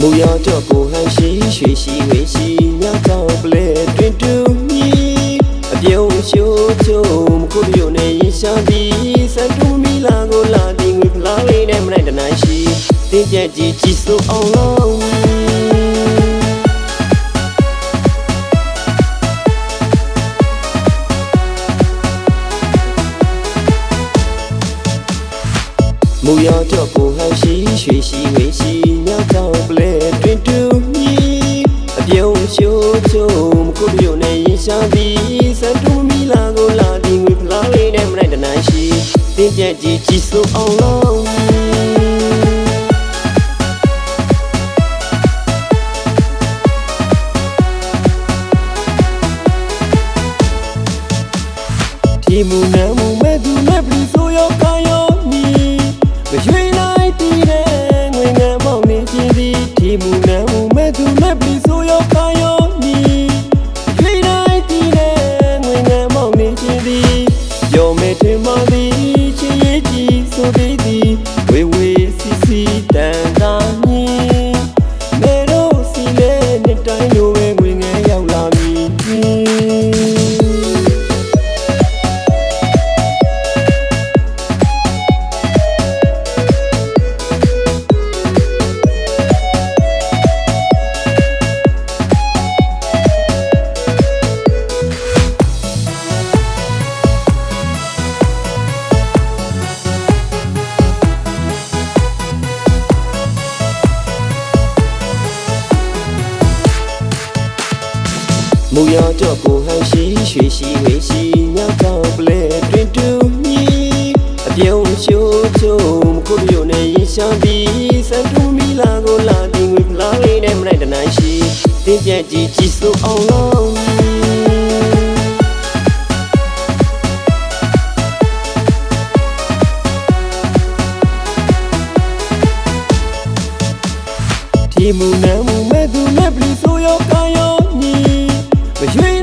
မူရောကြော့ကိုဟန်ရှိရွှေရှိဝေရှိမြောက်တော့ပလဲတွင်တူညီအပြုံးရှိုးချုံမခုပြုံနဲ့ရင်ရှာပြီးစံတူမီလာကိုလာပြီးငွေဖလားလေးနဲ့မနိုင်တနိုင်ရှိတင်းကျပ်ကြည့်ကြည်စိုးအောင်လုံးမူရောကြော့ကိုဟန်ရှိရွှေရှိဝေရှိမြောက်တော့ပလဲတွင်တူညီအပြုံးရှိုးချုံမခုပြုံနဲ့ရင်ရှာပြီးစံတူမီလာကိုလာပြီးငွေဖလားလေးနဲ့မနိုင်တနိုင်ရှိတင်းကျပ်ကြည့်ကြည်စိုးအောင်လုံးဒီမူနမူမဲ့သူမဲ့ပြီးဆိုရောကာယောနီမရွေလိုက်တည်တဲ့ငွေငယ်မောင်းနေခြင်းသည်ဒီမူနမူမဲ့သူမဲ့ပြီးဆိုရောကာယောနီရွေလိုက်တည်တဲ့ငွေငယ်မောင်းနေခြင်းသည်ရောမဲ့ထင်မှသည်ချင်းရည်ကြည်ဆိုသေးသည်ဝေဝေစီစီတန်တာမြင်မဲတော့စီလဲနှစ်တိုင်းလိုပဲငွေငယ်ရောက်လာမည်မူရောကြော့ကိုဟန်ရှိရွှေရှိဝေရှိမြောက်တော့ပလဲတွင်တူညီအပြုံးရှိုးချုံမခုပြုံနဲ့ရင်ရှာပြီးစံတူမီလာကိုလာပြီးငွေဖလားလေးနဲ့မနိုင်တနိုင်ရှိတင်းကျပ်ကြည့်ကြည်စိုးအောင်လုံးဒီမူနမူမဲ့သူမဲ့ပြီးဆိုရောကာယောညီမရွေ